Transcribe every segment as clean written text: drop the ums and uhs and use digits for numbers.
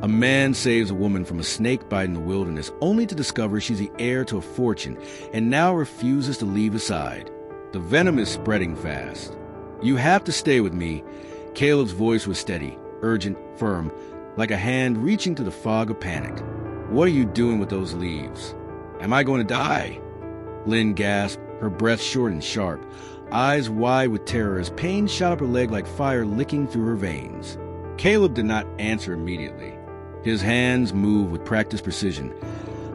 A man saves a woman from a snake bite in the wilderness only to discover she's the heir to a fortune and now refuses to leave his side. The venom is spreading fast. You have to stay with me. Caleb's voice was steady, urgent, firm, like a hand reaching through the fog of panic. What are you doing with those leaves? Am I going to die? Lynn gasped, her breath short and sharp, eyes wide with terror as pain shot up her leg like fire licking through her veins. Caleb did not answer immediately. His hands moved with practiced precision,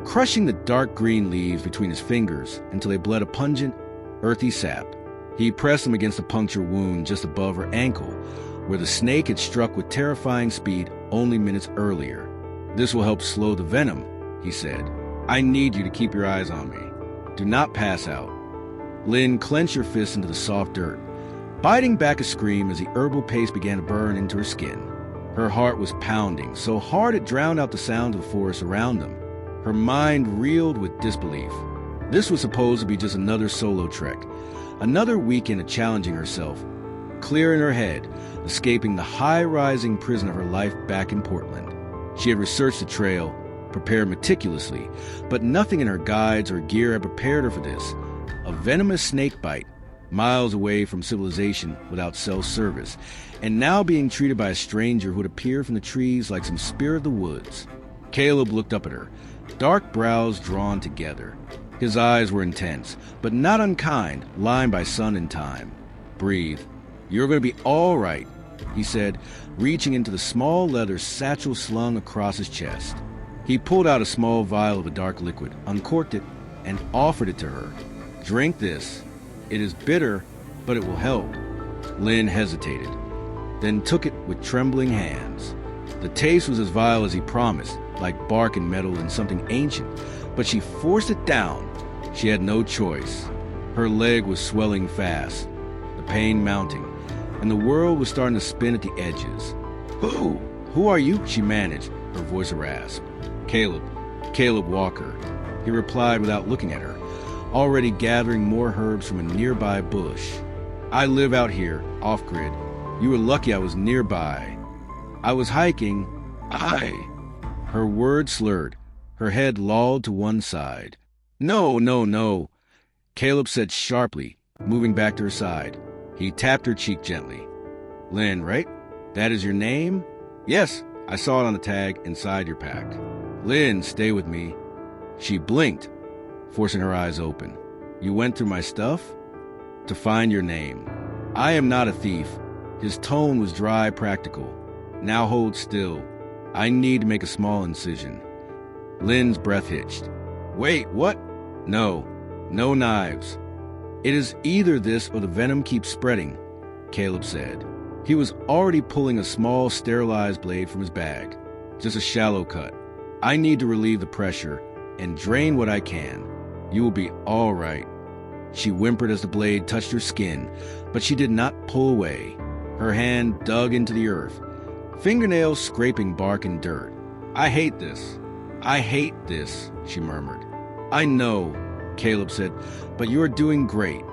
crushing the dark green leaves between his fingers until they bled a pungent, earthy sap. He pressed them against a puncture wound just above her ankle, where the snake had struck with terrifying speed only minutes earlier. This will help slow the venom, he said. I need you to keep your eyes on me. Do not pass out. Lynn clenched her fist into the soft dirt, biting back a scream as the herbal paste began to burn into her skin. Her heart was pounding, so hard it drowned out the sound of the forest around them. Her mind reeled with disbelief. This was supposed to be just another solo trek, another weekend of challenging herself, clearing her head, escaping the high-rising prison of her life back in Portland. She had researched the trail, prepared meticulously, but nothing in her guides or gear had prepared her for this. A venomous snake bite, miles away from civilization without cell service, and now being treated by a stranger who had appeared from the trees like some spirit of the woods. Caleb looked up at her, dark brows drawn together. His eyes were intense, but not unkind, lined by sun and time. Breathe. You're going to be all right, he said, reaching into the small leather satchel slung across his chest. He pulled out a small vial of a dark liquid, uncorked it, and offered it to her. Drink this. It is bitter, but it will help. Lynn hesitated, then took it with trembling hands. The taste was as vile as he promised, like bark and metal and something ancient, but she forced it down. She had no choice. Her leg was swelling fast, the pain mounting, and the world was starting to spin at the edges. Who are you? She managed, her voice a rasp. Caleb Walker, he replied without looking at her, already gathering more herbs from a nearby bush. I live out here, off-grid. You were lucky I was nearby. I was hiking. Her words slurred, her head lolled to one side. No, Caleb said sharply, moving back to her side. He tapped her cheek gently. Lynn, right? That is your name? Yes, I saw it on the tag inside your pack. Lynn, stay with me. She blinked, forcing her eyes open. You went through my stuff? To find your name. I am not a thief. His tone was dry, practical. Now hold still. I need to make a small incision. Lynn's breath hitched. Wait, what? No knives. It is either this or the venom keeps spreading, Caleb said. He was already pulling a small sterilized blade from his bag. Just a shallow cut. I need to relieve the pressure and drain what I can. You will be all right. She whimpered as the blade touched her skin, but she did not pull away. Her hand dug into the earth, fingernails scraping bark and dirt. I hate this, she murmured. I know, Caleb said, but you are doing great.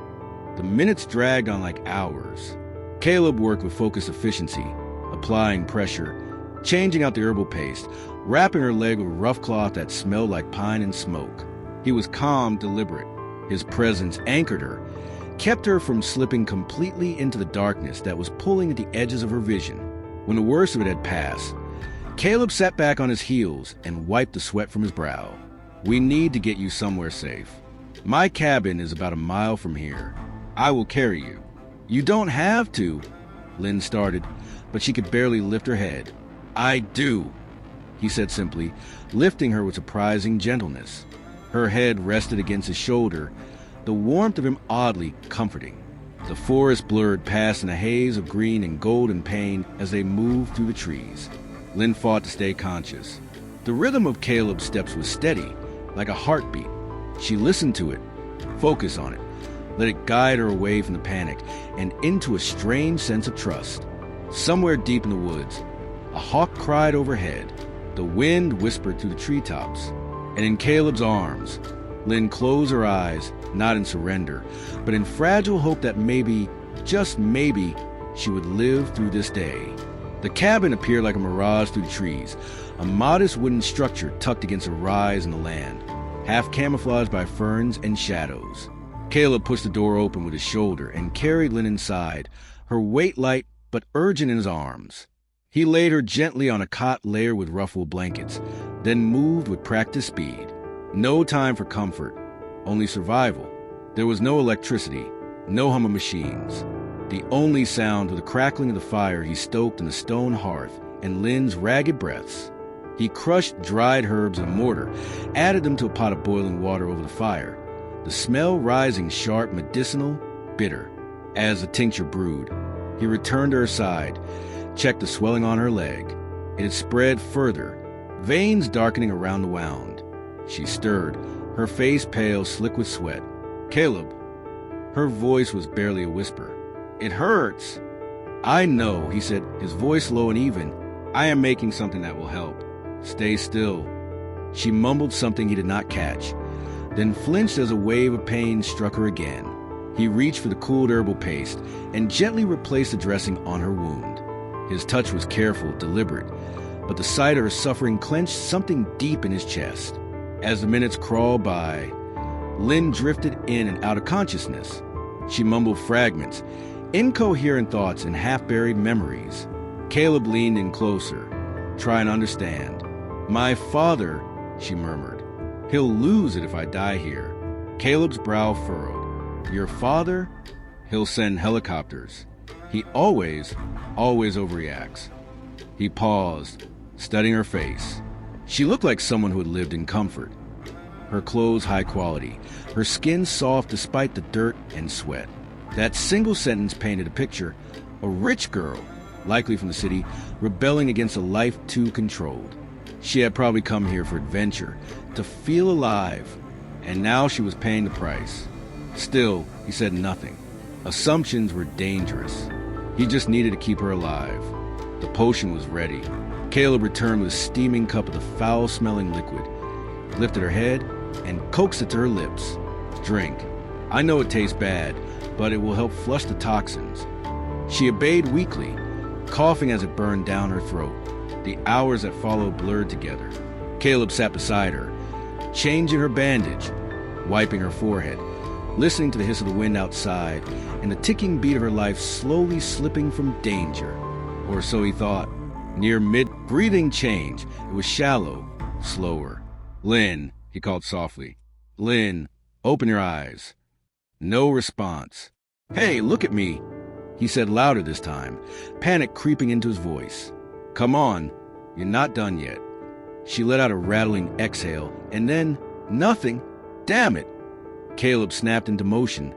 The minutes dragged on like hours. Caleb worked with focused efficiency, applying pressure, changing out the herbal paste, wrapping her leg with rough cloth that smelled like pine and smoke. He was calm, deliberate. His presence anchored her, kept her from slipping completely into the darkness that was pulling at the edges of her vision. When the worst of it had passed, Caleb sat back on his heels and wiped the sweat from his brow. We need to get you somewhere safe. My cabin is about a mile from here. I will carry you. You don't have to, Lynn started, but she could barely lift her head. I do, he said simply, lifting her with surprising gentleness. Her head rested against his shoulder, the warmth of him oddly comforting. The forest blurred past in a haze of green and golden pain as they moved through the trees. Lynn fought to stay conscious. The rhythm of Caleb's steps was steady, like a heartbeat. She listened to it, focused on it, let it guide her away from the panic and into a strange sense of trust. Somewhere deep in the woods, a hawk cried overhead. The wind whispered through the treetops. And in Caleb's arms, Lynn closed her eyes, not in surrender, but in fragile hope that maybe, just maybe, she would live through this day. The cabin appeared like a mirage through the trees, a modest wooden structure tucked against a rise in the land, half camouflaged by ferns and shadows. Caleb pushed the door open with his shoulder and carried Lynn inside, her weight light but urgent in his arms. He laid her gently on a cot layered with ruffled blankets, then moved with practiced speed. No time for comfort, only survival. There was no electricity, no hum of machines. The only sound was the crackling of the fire he stoked in the stone hearth and Lynn's ragged breaths. He crushed dried herbs in a mortar, added them to a pot of boiling water over the fire, the smell rising sharp, medicinal, bitter. As the tincture brewed, he returned to her side, checked the swelling on her leg. It had spread further, veins darkening around the wound. She stirred, her face pale, slick with sweat. "Caleb." Her voice was barely a whisper. "It hurts." "I know," he said, his voice low and even. "I am making something that will help. Stay still." She mumbled something he did not catch, then flinched as a wave of pain struck her again. He reached for the cooled herbal paste and gently replaced the dressing on her wound. His touch was careful, deliberate, but the sight of her suffering clenched something deep in his chest. As the minutes crawled by, Lynn drifted in and out of consciousness. She mumbled fragments, incoherent thoughts and half-buried memories. Caleb leaned in closer, trying to understand. "My father," she murmured. "He'll lose it if I die here." Caleb's brow furrowed. "Your father? He'll send helicopters. He always overreacts." He paused, studying her face. She looked like someone who had lived in comfort. Her clothes high quality, her skin soft despite the dirt and sweat. That single sentence painted a picture. A rich girl, likely from the city, rebelling against a life too controlled. She had probably come here for adventure, to feel alive, and now she was paying the price. Still, he said nothing. Assumptions were dangerous. He just needed to keep her alive. The potion was ready. Caleb returned with a steaming cup of the foul-smelling liquid, lifted her head, and coaxed it to her lips. "Drink. I know it tastes bad, but it will help flush the toxins." She obeyed weakly, coughing as it burned down her throat. The hours that followed blurred together. Caleb sat beside her, changing her bandage, wiping her forehead, listening to the hiss of the wind outside and the ticking beat of her life slowly slipping from danger. Or so he thought. Near mid-breathing change, it was shallow, slower. "Lynn," he called softly. "Lynn, open your eyes." No response. "Hey, look at me," he said louder this time, panic creeping into his voice. "Come on, you're not done yet." She let out a rattling exhale, and then, nothing. "Damn it!" Caleb snapped into motion,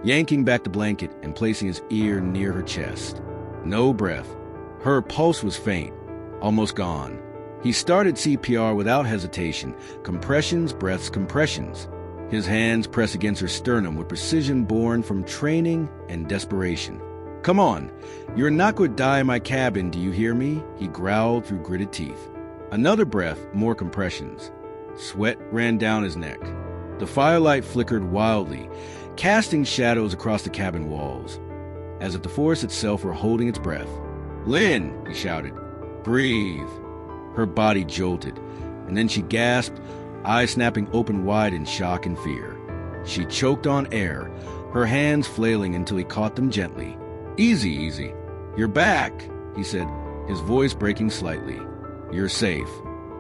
yanking back the blanket and placing his ear near her chest. No breath. Her pulse was faint, almost gone. He started CPR without hesitation, compressions, breaths, compressions. His hands pressed against her sternum with precision born from training and desperation. "Come on, you're not going to die in my cabin, do you hear me?" he growled through gritted teeth. Another breath, more compressions. Sweat ran down his neck. The firelight flickered wildly, casting shadows across the cabin walls, as if the forest itself were holding its breath. "Lynn," he shouted, "breathe." Her body jolted, and then she gasped, eyes snapping open wide in shock and fear. She choked on air, her hands flailing until he caught them gently. "Easy, easy. You're back," he said, his voice breaking slightly. "You're safe."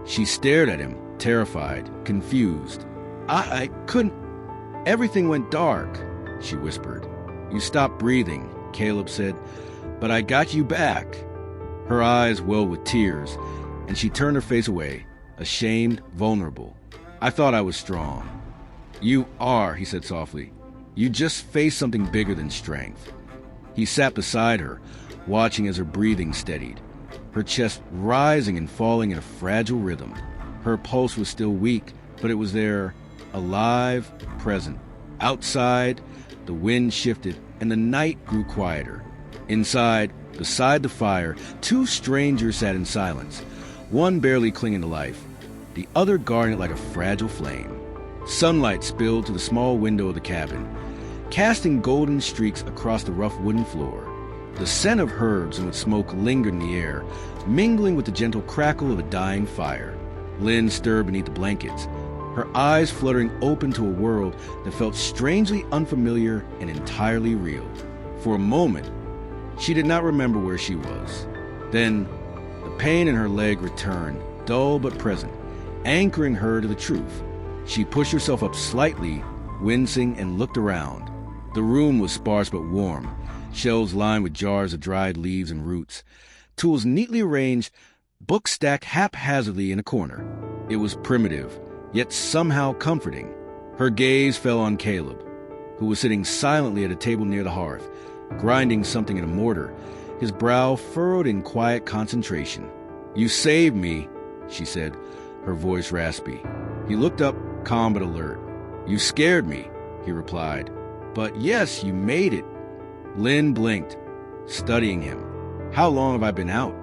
She stared at him, terrified, confused. I couldn't. Everything went dark," she whispered. "You stopped breathing," Caleb said, "but I got you back." Her eyes welled with tears, and she turned her face away, ashamed, vulnerable. "I thought I was strong." "You are," he said softly. "You just faced something bigger than strength." He sat beside her, watching as her breathing steadied, her chest rising and falling in a fragile rhythm. Her pulse was still weak, but it was there, alive, present. Outside, the wind shifted and the night grew quieter. Inside, beside the fire, two strangers sat in silence, one barely clinging to life, the other guarding it like a fragile flame. Sunlight spilled to the small window of the cabin, casting golden streaks across the rough wooden floor. The scent of herbs and with smoke lingered in the air, mingling with the gentle crackle of a dying fire. Lynn stirred beneath the blankets, her eyes fluttering open to a world that felt strangely unfamiliar and entirely real. For a moment, she did not remember where she was. Then, the pain in her leg returned, dull but present, anchoring her to the truth. She pushed herself up slightly, wincing, and looked around. The room was sparse but warm, shelves lined with jars of dried leaves and roots, tools neatly arranged, books stacked haphazardly in a corner. It was primitive, yet somehow comforting. Her gaze fell on Caleb, who was sitting silently at a table near the hearth, grinding something in a mortar, his brow furrowed in quiet concentration. "You saved me," she said, her voice raspy. He looked up, calm but alert. "You scared me," he replied. "But yes, you made it." Lynn blinked, studying him. "How long have I been out?"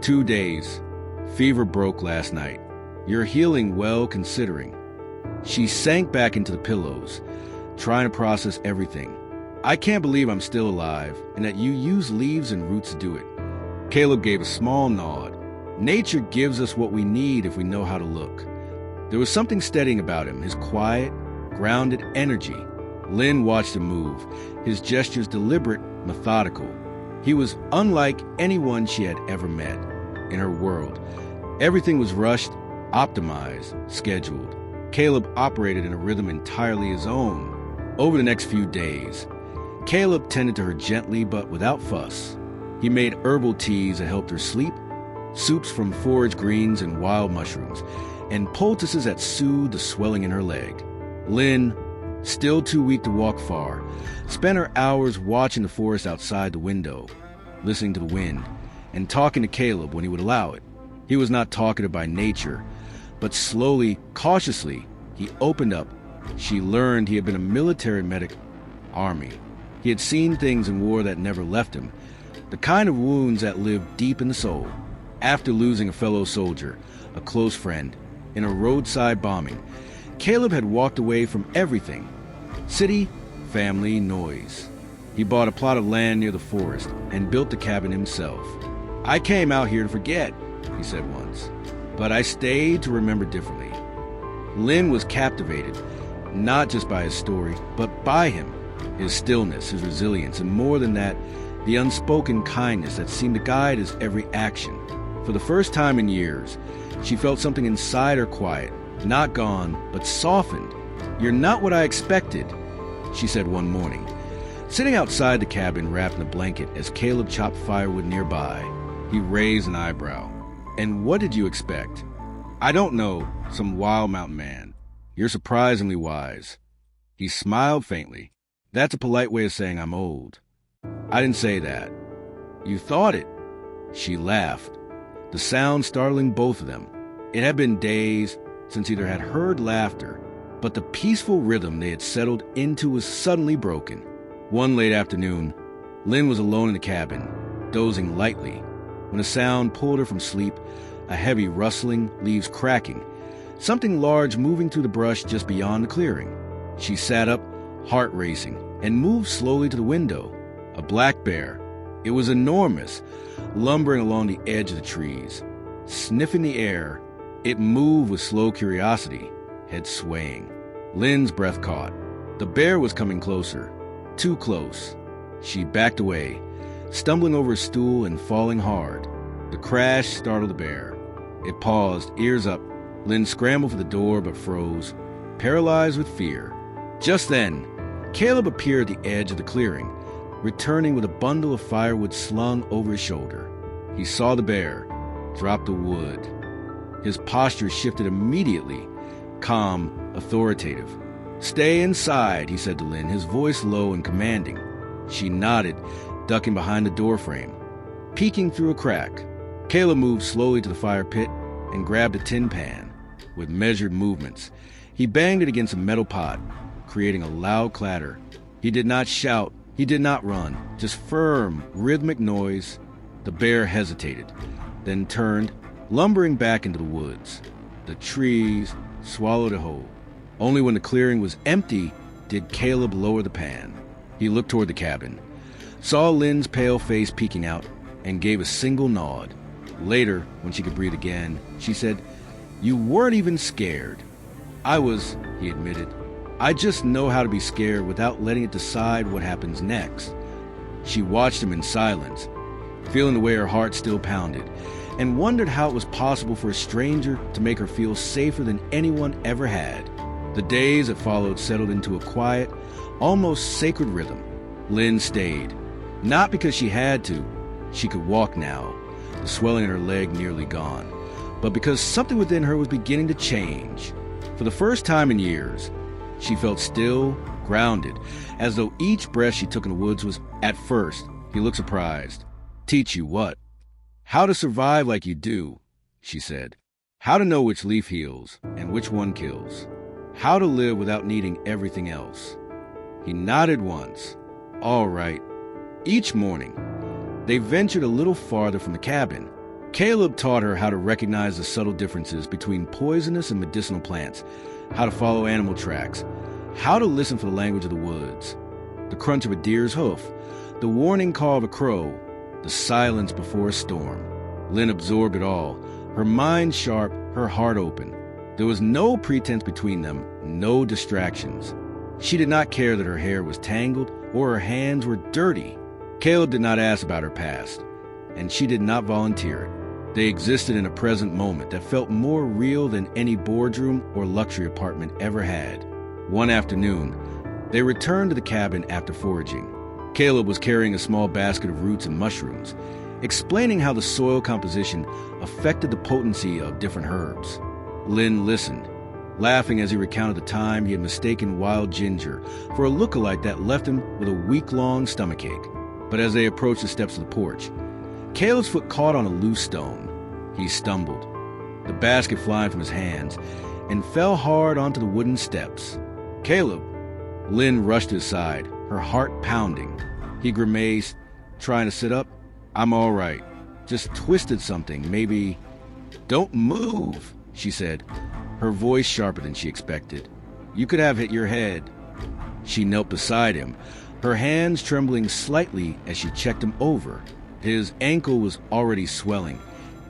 2 days. Fever broke last night. You're healing well considering." She sank back into the pillows, trying to process everything. "I can't believe I'm still alive, and that you use leaves and roots to do it." Caleb gave a small nod. Nature gives us what we need if we know how to look. There was something steadying about him, his quiet, grounded energy. Lynn watched him move, his gestures deliberate, methodical. He was unlike anyone she had ever met. In her world, everything was rushed, optimized, scheduled. Caleb operated in a rhythm entirely his own. Over the next few days, Caleb tended to her gently but without fuss. He made herbal teas that helped her sleep, soups from forage greens and wild mushrooms, and poultices that soothed the swelling in her leg. Lynn, still too weak to walk far, spent her hours watching the forest outside the window, listening to the wind, and talking to Caleb when he would allow it. He was not talkative by nature, but slowly, cautiously, he opened up. She learned he had been a military medic, army. He had seen things in war that never left him, the kind of wounds that lived deep in the soul. After losing a fellow soldier, a close friend, in a roadside bombing, Caleb had walked away from everything: city, family, noise. He bought a plot of land near the forest and built the cabin himself. "I came out here to forget," he said once, "but I stayed to remember differently." Lynn was captivated, not just by his story, but by him, his stillness, his resilience, and more than that, the unspoken kindness that seemed to guide his every action. For the first time in years, she felt something inside her quiet, not gone, but softened. "You're not what I expected," she said one morning, sitting outside the cabin wrapped in a blanket as Caleb chopped firewood nearby. He raised an eyebrow. "And what did you expect?" "I don't know, some wild mountain man. You're surprisingly wise." He smiled faintly. "That's a polite way of saying I'm old." "I didn't say that." "You thought it." She laughed, the sound startling both of them. It had been days since either had heard laughter, but the peaceful rhythm they had settled into was suddenly broken. One late afternoon, Lynn was alone in the cabin, dozing lightly, when a sound pulled her from sleep, a heavy rustling, leaves cracking, something large moving through the brush just beyond the clearing. She sat up, heart racing, and moved slowly to the window. A black bear. It was enormous, lumbering along the edge of the trees. Sniffing the air, it moved with slow curiosity, head swaying. Lynn's breath caught. The bear was coming closer, too close. She backed away, stumbling over a stool and falling hard. The crash startled the bear. It paused, ears up. Lynn scrambled for the door but froze, paralyzed with fear. Just then, Caleb appeared at the edge of the clearing, returning with a bundle of firewood slung over his shoulder. He saw the bear, dropped the wood. His posture shifted immediately, calm, authoritative. "Stay inside," he said to Lynn, his voice low and commanding. She nodded, ducking behind the doorframe. Peeking through a crack, Caleb moved slowly to the fire pit and grabbed a tin pan. With measured movements, he banged it against a metal pot, creating a loud clatter. He did not shout, he did not run, just firm, rhythmic noise. The bear hesitated, then turned, lumbering back into the woods. The trees swallowed it whole. Only when the clearing was empty did Caleb lower the pan. He looked toward the cabin. saw Lynn's pale face peeking out, and gave a single nod. Later, when she could breathe again, she said, "You weren't even scared." "I was," he admitted. "I just know how to be scared without letting it decide what happens next." She watched him in silence, feeling the way her heart still pounded, and wondered how it was possible for a stranger to make her feel safer than anyone ever had. The days that followed settled into a quiet, almost sacred rhythm. Lynn stayed, not because she had to. She could walk now, the swelling in her leg nearly gone, but because something within her was beginning to change. For the first time in years, she felt still, grounded, as though each breath she took in the woods was, at first, he looked surprised. "Teach you what?" "How to survive like you do," she said. "How to know which leaf heals and which one kills. How to live without needing everything else." He nodded once. "All right." Each morning, they ventured a little farther from the cabin. Caleb taught her how to recognize the subtle differences between poisonous and medicinal plants, how to follow animal tracks, how to listen for the language of the woods, the crunch of a deer's hoof, the warning call of a crow, the silence before a storm. Lynn absorbed it all, her mind sharp, her heart open. There was no pretense between them, no distractions. She did not care that her hair was tangled or her hands were dirty. Caleb did not ask about her past, and she did not volunteer it. They existed in a present moment that felt more real than any boardroom or luxury apartment ever had. One afternoon, they returned to the cabin after foraging. Caleb was carrying a small basket of roots and mushrooms, explaining how the soil composition affected the potency of different herbs. Lynn listened, laughing as he recounted the time he had mistaken wild ginger for a look-alike that left him with a week-long stomachache. But as they approached the steps of the porch, Caleb's foot caught on a loose stone. He stumbled, the basket flying from his hands, and fell hard onto the wooden steps. "Caleb!" Lynn rushed to his side, her heart pounding. He grimaced, trying to sit up. "I'm all right. Just twisted something, maybe." "Don't move," she said, her voice sharper than she expected. "You could have hit your head." She knelt beside him, her hands trembling slightly as she checked him over. His ankle was already swelling,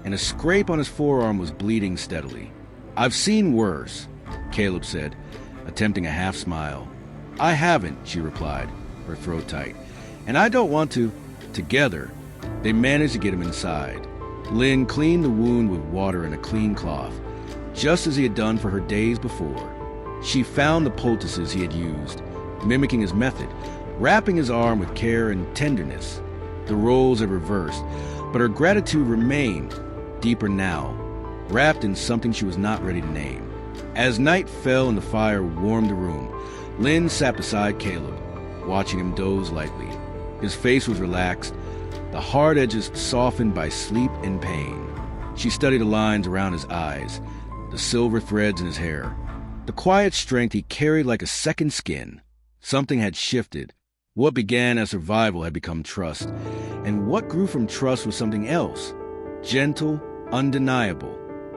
and a scrape on his forearm was bleeding steadily. "I've seen worse," Caleb said, attempting a half smile. "I haven't," she replied, her throat tight. "And I don't want to." Together, they managed to get him inside. Lynn cleaned the wound with water and a clean cloth, just as he had done for her days before. She found the poultices he had used, mimicking his method, wrapping his arm with care and tenderness. The roles had reversed, but her gratitude remained, deeper now, wrapped in something she was not ready to name. As night fell and the fire warmed the room, Lynn sat beside Caleb, watching him doze lightly. His face was relaxed, the hard edges softened by sleep and pain. She studied the lines around his eyes, the silver threads in his hair, the quiet strength he carried like a second skin. Something had shifted. What began as survival had become trust, and what grew from trust was something else, gentle, undeniable.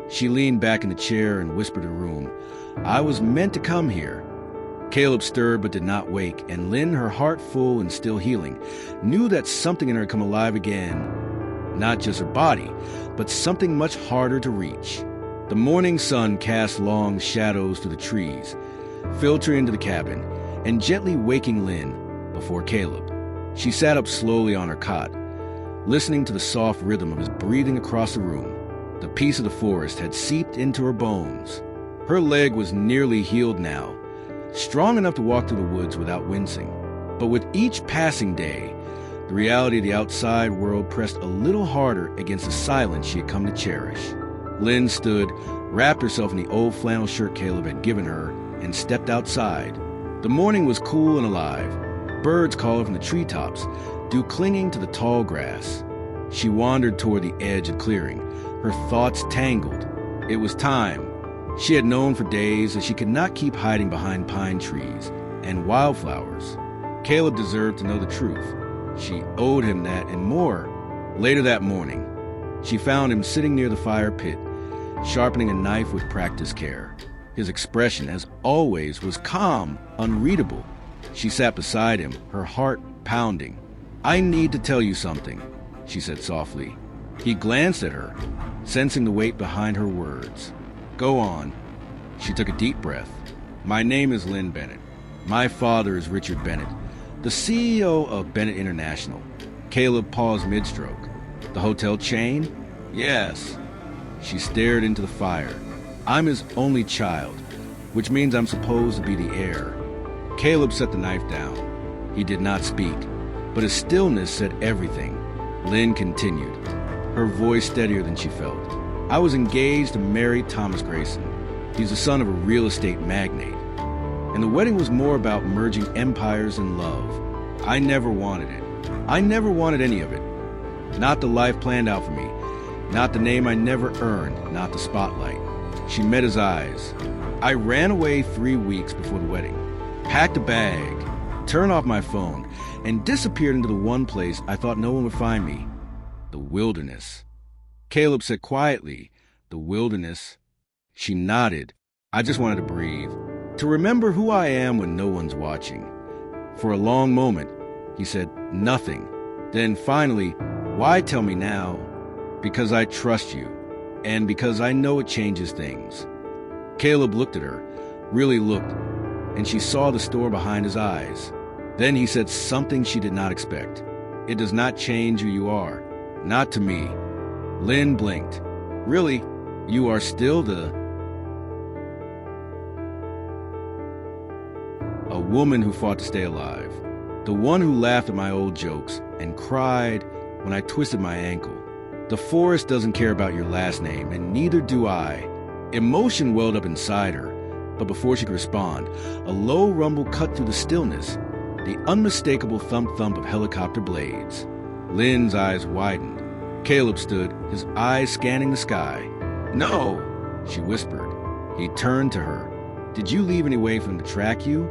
She leaned back in the chair and whispered in the room, "I was meant to come here." Caleb stirred but did not wake, and Lynn, her heart full and still healing, knew that something in her had come alive again. Not just her body, but something much harder to reach. The morning sun cast long shadows through the trees, filtering into the cabin, and gently waking Lynn before Caleb. She sat up slowly on her cot, listening to the soft rhythm of his breathing across the room. The peace of the forest had seeped into her bones. Her leg was nearly healed now, strong enough to walk through the woods without wincing. But with each passing day, the reality of the outside world pressed a little harder against the silence she had come to cherish. Lynn stood, wrapped herself in the old flannel shirt Caleb had given her, and stepped outside. The morning was cool and alive, birds calling from the treetops, dew clinging to the tall grass. She wandered toward the edge of the clearing, her thoughts tangled. It was time. She had known for days that she could not keep hiding behind pine trees and wildflowers. Caleb deserved to know the truth. She owed him that and more. Later that morning, she found him sitting near the fire pit, sharpening a knife with practiced care. His expression, as always, was calm, unreadable. She sat beside him, her heart pounding. I need to tell you something, she said softly. He glanced at her, sensing the weight behind her words. Go on. She took a deep breath. My name is Lynn Bennett. My father is Richard Bennett, the CEO of Bennett International. Caleb paused mid-stroke. The hotel chain? Yes. She stared into the fire. I'm his only child, which means I'm supposed to be the heir. Caleb set the knife down. He did not speak, but his stillness said everything. Lynn continued, her voice steadier than she felt. I was engaged to marry Thomas Grayson. He's the son of a real estate magnate. And the wedding was more about merging empires and love. I never wanted it. I never wanted any of it. Not the life planned out for me. Not the name I never earned. Not the spotlight. She met his eyes. I ran away 3 weeks before the wedding, packed a bag, turned off my phone, and disappeared into the one place I thought no one would find me. The wilderness. Caleb said quietly, the wilderness. She nodded. I just wanted to breathe, to remember who I am when no one's watching. For a long moment, he said nothing. Then finally, why tell me now? Because I trust you, and because I know it changes things. Caleb looked at her, really looked, and she saw the store behind his eyes. Then he said something she did not expect. It does not change who you are. Not to me. Lynn blinked. Really, you are still a woman who fought to stay alive. The one who laughed at my old jokes and cried when I twisted my ankle. The forest doesn't care about your last name, and neither do I. Emotion welled up inside her, but before she could respond, a low rumble cut through the stillness, the unmistakable thump-thump of helicopter blades. Lynn's eyes widened. Caleb stood, his eyes scanning the sky. No, she whispered. He turned to her. Did you leave any way for them to track you?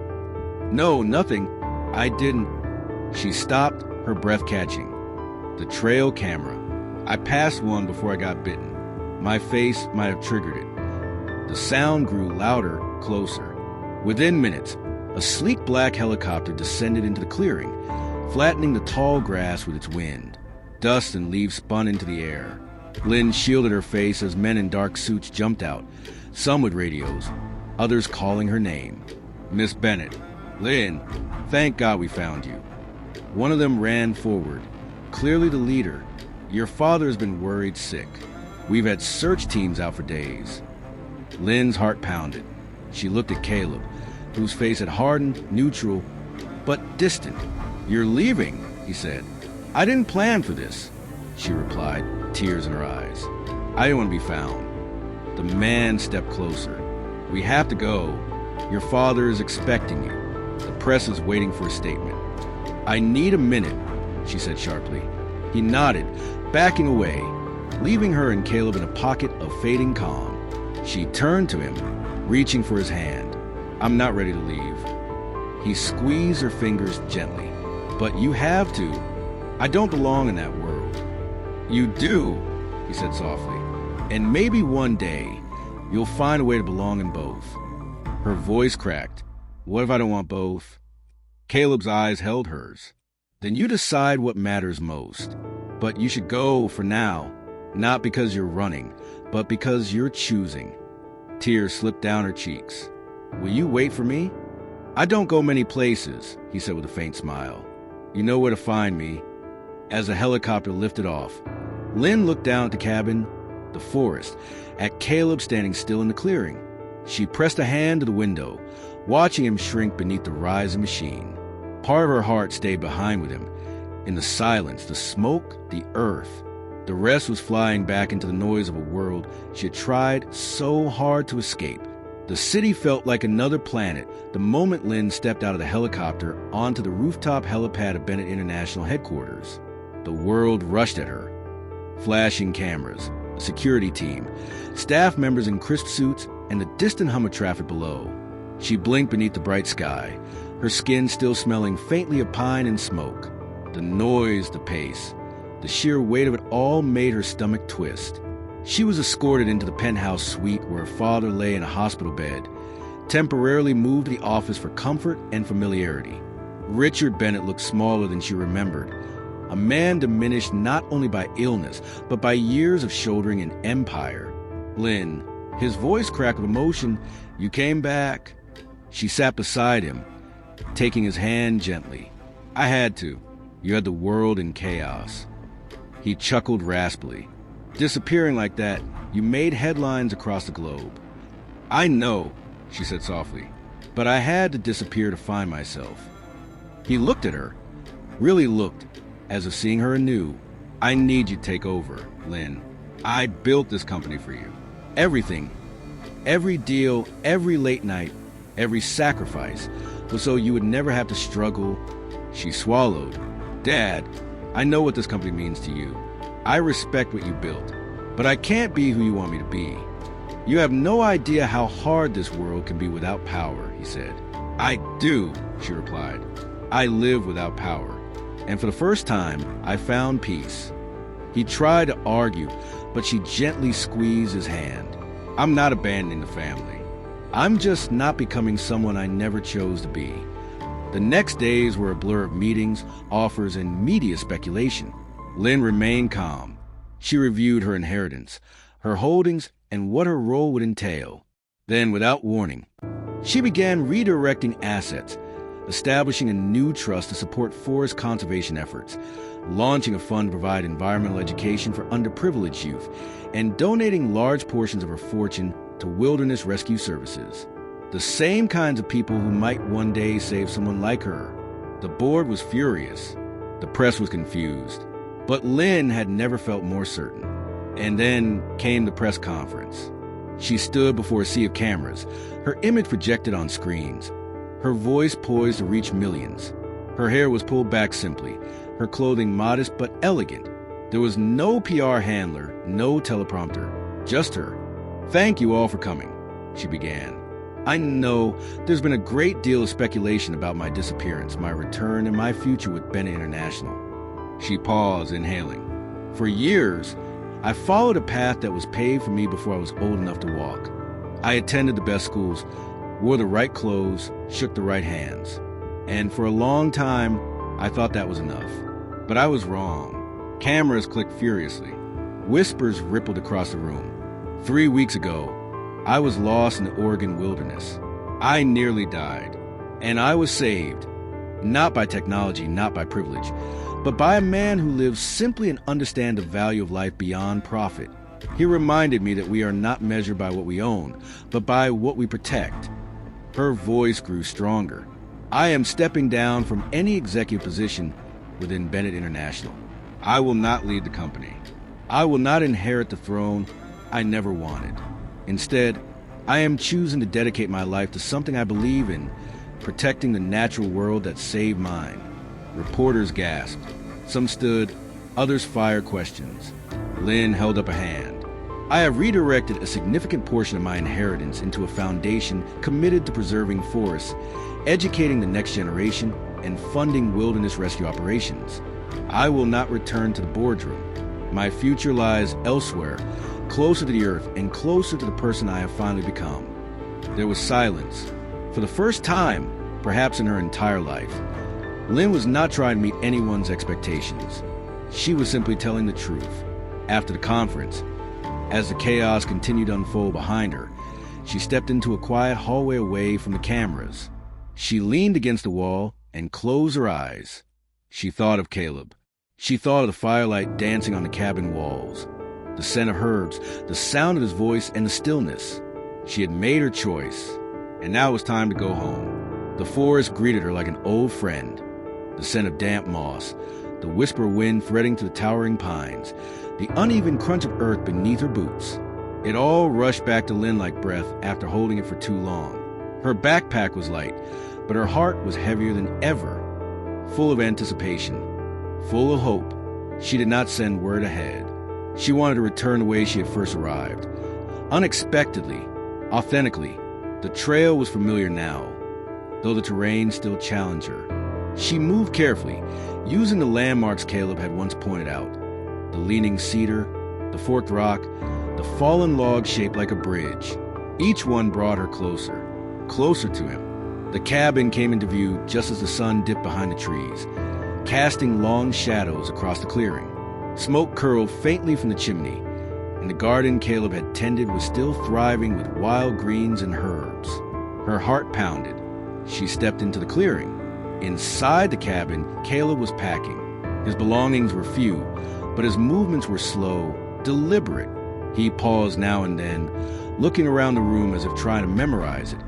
No, nothing. I didn't. She stopped, her breath catching. The trail camera. I passed one before I got bitten. My face might have triggered it. The sound grew louder, closer. Within minutes, a sleek black helicopter descended into the clearing, flattening the tall grass with its wind. Dust and leaves spun into the air. Lynn shielded her face as men in dark suits jumped out, some with radios, others calling her name. Miss Bennett. Lynn, thank God we found you. One of them ran forward, clearly the leader. Your father has been worried sick. We've had search teams out for days. Lynn's heart pounded. She looked at Caleb, whose face had hardened, neutral, but distant. You're leaving, he said. I didn't plan for this, she replied, tears in her eyes. I didn't want to be found. The man stepped closer. We have to go. Your father is expecting you. The press is waiting for a statement. I need a minute, she said sharply. He nodded, backing away, leaving her and Caleb in a pocket of fading calm. She turned to him, reaching for his hand. I'm not ready to leave. He squeezed her fingers gently. But you have to. I don't belong in that world. You do, he said softly. And maybe one day, you'll find a way to belong in both. Her voice cracked. What if I don't want both? Caleb's eyes held hers. Then you decide what matters most. But you should go for now, not because you're running, but because you're choosing. Tears slipped down her cheeks. Will you wait for me? I don't go many places, he said with a faint smile. You know where to find me. As the helicopter lifted off, Lynn looked down at the cabin, the forest, at Caleb standing still in the clearing. She pressed a hand to the window, watching him shrink beneath the rising machine. Part of her heart stayed behind with him. In the silence, the smoke, the earth. The rest was flying back into the noise of a world she had tried so hard to escape. The city felt like another planet the moment Lynn stepped out of the helicopter onto the rooftop helipad of Bennett International headquarters. The world rushed at her. Flashing cameras, a security team, staff members in crisp suits, and the distant hum of traffic below. She blinked beneath the bright sky, her skin still smelling faintly of pine and smoke. The noise, the pace, the sheer weight of it all made her stomach twist. She was escorted into the penthouse suite where her father lay in a hospital bed, temporarily moved to the office for comfort and familiarity. Richard Bennett looked smaller than she remembered, A man diminished not only by illness, but by years of shouldering an empire. Lynn, his voice cracked with emotion, "You came back." She sat beside him, taking his hand gently. "I had to. You had the world in chaos." He chuckled raspily. "Disappearing like that, you made headlines across the globe." "I know," she said softly, "but I had to disappear to find myself." He looked at her, really looked, as if seeing her anew. "I need you to take over, Lynn. I built this company for you. Everything, every deal, every late night, every sacrifice, was so you would never have to struggle." She swallowed. "Dad, I know what this company means to you. I respect what you built, but I can't be who you want me to be. You have no idea how hard this world can be without power," he said. "I do," she replied. "I live without power. And for the first time, I found peace." He tried to argue, but she gently squeezed his hand. "I'm not abandoning the family. I'm just not becoming someone I never chose to be." The next days were a blur of meetings, offers, and media speculation. Lynn remained calm. She reviewed her inheritance, her holdings, and what her role would entail. Then, without warning, she began redirecting assets, establishing a new trust to support forest conservation efforts, launching a fund to provide environmental education for underprivileged youth, and donating large portions of her fortune to wilderness rescue services. The same kinds of people who might one day save someone like her. The board was furious. The press was confused. But Lynn had never felt more certain. And then came the press conference. She stood before a sea of cameras, her image projected on screens, her voice poised to reach millions. Her hair was pulled back simply, her clothing modest but elegant. There was no PR handler, no teleprompter, just her. "Thank you all for coming," she began. "I know there's been a great deal of speculation about my disappearance, my return, and my future with Bennett International." She paused, inhaling. "For years, I followed a path that was paved for me before I was old enough to walk. I attended the best schools, wore the right clothes, shook the right hands. And for a long time, I thought that was enough. But I was wrong." Cameras clicked furiously. Whispers rippled across the room. 3 weeks ago, I was lost in the Oregon wilderness. I nearly died. And I was saved. Not by technology, not by privilege, but by a man who lives simply and understands the value of life beyond profit. He reminded me that we are not measured by what we own, but by what we protect. Her voice grew stronger. "I am stepping down from any executive position within Bennett International. I will not lead the company. I will not inherit the throne I never wanted. Instead, I am choosing to dedicate my life to something I believe in, protecting the natural world that saved mine." Reporters gasped. Some stood, others fired questions. Lynn held up a hand. "I have redirected a significant portion of my inheritance into a foundation committed to preserving forests, educating the next generation, and funding wilderness rescue operations. I will not return to the boardroom. My future lies elsewhere, closer to the earth and closer to the person I have finally become." There was silence. For the first time, perhaps in her entire life, Lynn was not trying to meet anyone's expectations. She was simply telling the truth. After the conference, as the chaos continued to unfold behind her, she stepped into a quiet hallway away from the cameras. She leaned against the wall and closed her eyes. She thought of Caleb. She thought of the firelight dancing on the cabin walls, the scent of herbs, the sound of his voice, and the stillness. She had made her choice, and now it was time to go home. The forest greeted her like an old friend. The scent of damp moss, the whisper of wind threading to the towering pines, the uneven crunch of earth beneath her boots. It all rushed back to Lynn like breath after holding it for too long. Her backpack was light, but her heart was heavier than ever, full of anticipation, full of hope. She did not send word ahead. She wanted to return the way she had first arrived. Unexpectedly, authentically, the trail was familiar now, though the terrain still challenged her. She moved carefully, using the landmarks Caleb had once pointed out. The leaning cedar, the forked rock, the fallen log shaped like a bridge. Each one brought her closer, closer to him. The cabin came into view just as the sun dipped behind the trees. casting long shadows across the clearing. Smoke curled faintly from the chimney, and the garden Caleb had tended was still thriving with wild greens and herbs. Her heart pounded. She stepped into the clearing. Inside the cabin, Caleb was packing. His belongings were few, but his movements were slow, deliberate. He paused now and then, looking around the room as if trying to memorize it.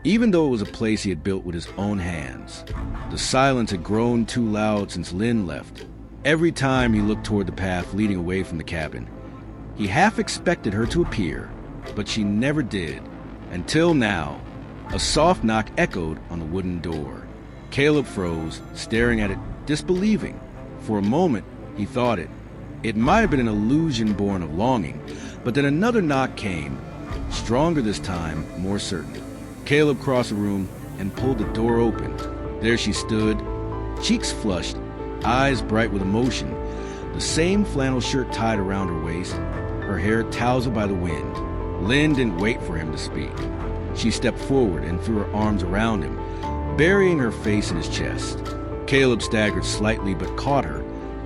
Even though it was a place he had built with his own hands, the silence had grown too loud since Lynn left. Every time he looked toward the path leading away from the cabin, he half expected her to appear, but she never did. Until now, a soft knock echoed on the wooden door. Caleb froze, staring at it, disbelieving. For a moment, he thought it might have been an illusion born of longing, but then another knock came, stronger this time, more certain. Caleb crossed the room and pulled the door open. There she stood, cheeks flushed, eyes bright with emotion, the same flannel shirt tied around her waist, her hair tousled by the wind. Lynn didn't wait for him to speak. She stepped forward and threw her arms around him, burying her face in his chest. Caleb staggered slightly but caught her,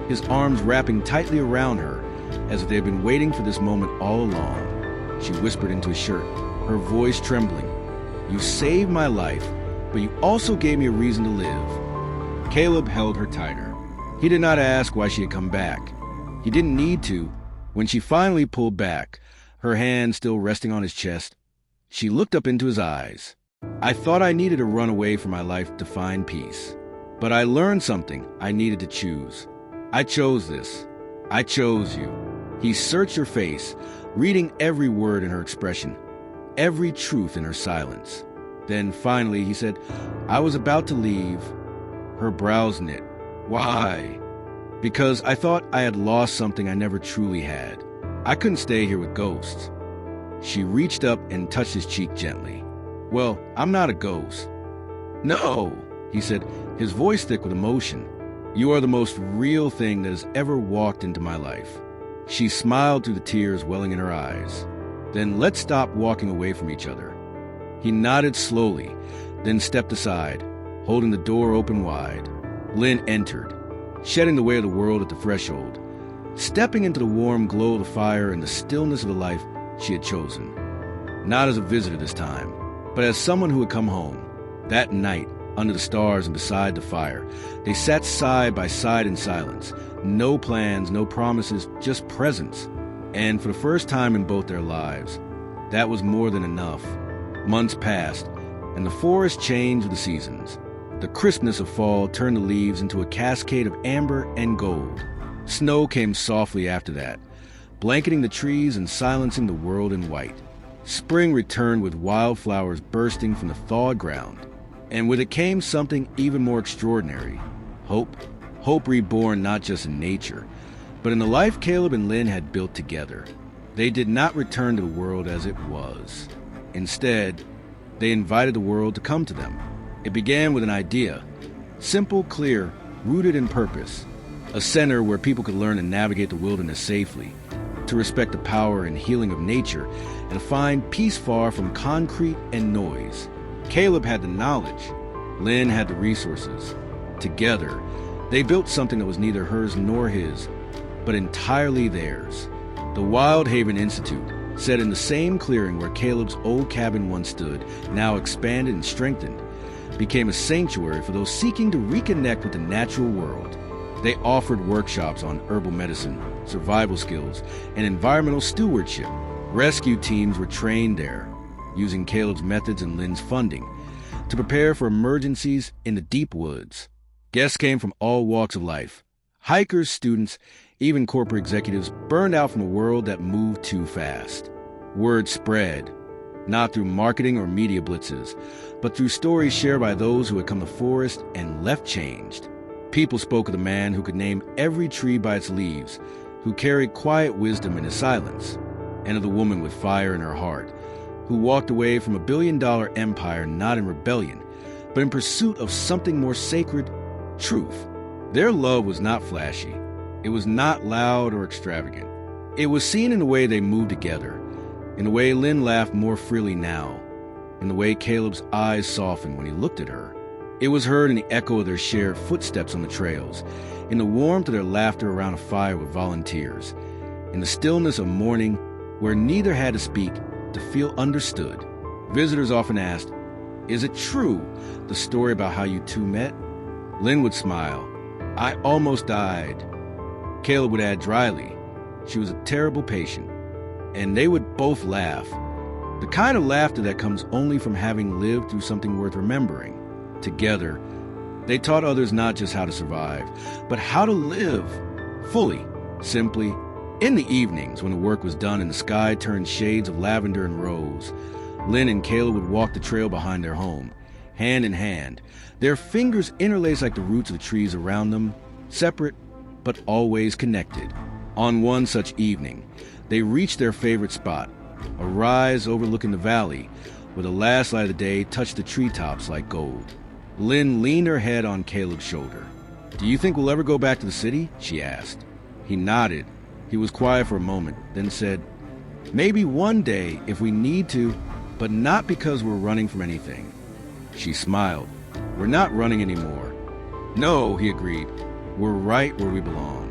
his arms wrapping tightly around her, as if they had been waiting for this moment all along. She whispered into his shirt, her voice trembling, "You saved my life, but you also gave me a reason to live." Caleb held her tighter. He did not ask why she had come back. He didn't need to. When she finally pulled back, her hand still resting on his chest, she looked up into his eyes. "I thought I needed to run away from my life to find peace. But I learned something I needed to choose. I chose this. I chose you." He searched her face, reading every word in her expression, every truth in her silence. Then finally he said, "I was about to leave." Her brows knit. "Why?" "Because I thought I had lost something I never truly had. I couldn't stay here with ghosts." She reached up and touched his cheek gently. "Well, I'm not a ghost." "No," he said, his voice thick with emotion. "You are the most real thing that has ever walked into my life." She smiled through the tears welling in her eyes. "Then let's stop walking away from each other." He nodded slowly, then stepped aside, holding the door open wide. Lynn entered, shedding the weight of the world at the threshold, stepping into the warm glow of the fire and the stillness of the life she had chosen. Not as a visitor this time, but as someone who had come home. That night, under the stars and beside the fire, they sat side by side in silence. No plans, no promises, just presence. And for the first time in both their lives, that was more than enough. Months passed, and the forest changed with the seasons. The crispness of fall turned the leaves into a cascade of amber and gold. Snow came softly after that, blanketing the trees and silencing the world in white. Spring returned with wildflowers bursting from the thawed ground. And with it came something even more extraordinary. Hope. Hope reborn not just in nature, but in the life Caleb and Lynn had built together. They did not return to the world as it was. Instead, they invited the world to come to them. It began with an idea. Simple, clear, rooted in purpose. A center where people could learn to navigate the wilderness safely, to respect the power and healing of nature, and to find peace far from concrete and noise. Caleb had the knowledge. Lynn had the resources. Together, they built something that was neither hers nor his, but entirely theirs. The Wild Haven Institute, set in the same clearing where Caleb's old cabin once stood, now expanded and strengthened, became a sanctuary for those seeking to reconnect with the natural world. They offered workshops on herbal medicine, survival skills, and environmental stewardship. Rescue teams were trained there, using Caleb's methods and Lynn's funding, to prepare for emergencies in the deep woods. Guests came from all walks of life. Hikers, students, even corporate executives burned out from a world that moved too fast. Word spread, not through marketing or media blitzes, but through stories shared by those who had come to the forest and left changed. People spoke of the man who could name every tree by its leaves, who carried quiet wisdom in his silence, and of the woman with fire in her heart, who walked away from a billion-dollar empire not in rebellion, but in pursuit of something more sacred, truth. Their love was not flashy. It was not loud or extravagant. It was seen in the way they moved together, in the way Lynn laughed more freely now, in the way Caleb's eyes softened when he looked at her. It was heard in the echo of their shared footsteps on the trails, in the warmth of their laughter around a fire with volunteers, in the stillness of morning where neither had to speak to feel understood. Visitors often asked, "Is it true, the story about how you two met?" Lynn would smile. "I almost died." Caleb would add dryly, "She was a terrible patient." And they would both laugh. The kind of laughter that comes only from having lived through something worth remembering. Together, they taught others not just how to survive, but how to live fully, simply. In the evenings, when the work was done and the sky turned shades of lavender and rose, Lynn and Caleb would walk the trail behind their home, hand in hand, their fingers interlaced like the roots of the trees around them, separate but always connected. On one such evening, they reached their favorite spot, a rise overlooking the valley, where the last light of the day touched the treetops like gold. Lynn leaned her head on Caleb's shoulder. "Do you think we'll ever go back to the city?" she asked. He nodded. He was quiet for a moment, then said, "Maybe one day if we need to, but not because we're running from anything." She smiled. "We're not running anymore." "No," he agreed. "We're right where we belong."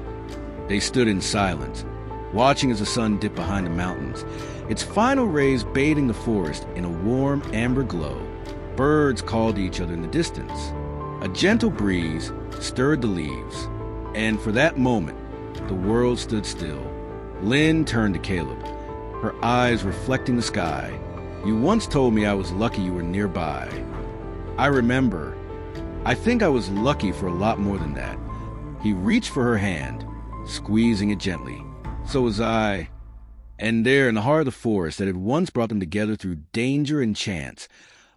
They stood in silence, watching as the sun dipped behind the mountains, its final rays bathing the forest in a warm amber glow. Birds called to each other in the distance. A gentle breeze stirred the leaves, and for that moment, the world stood still. Lynn turned to Caleb, her eyes reflecting the sky. "You once told me I was lucky you were nearby." "I remember. I think I was lucky for a lot more than that." He reached for her hand, squeezing it gently. "So was I." And there, in the heart of the forest that had once brought them together through danger and chance,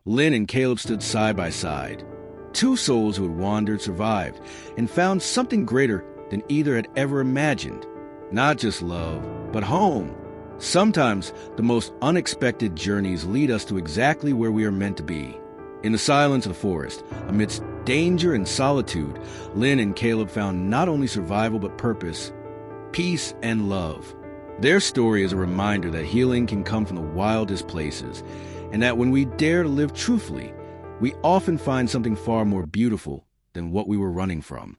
Lynn and Caleb stood side by side. Two souls who had wandered, survived, and found something greater than either had ever imagined. Not just love, but home. Sometimes the most unexpected journeys lead us to exactly where we are meant to be. In the silence of the forest, amidst danger and solitude, Lynn and Caleb found not only survival but purpose, peace, and love. Their story is a reminder that healing can come from the wildest places, and that when we dare to live truthfully, we often find something far more beautiful than what we were running from.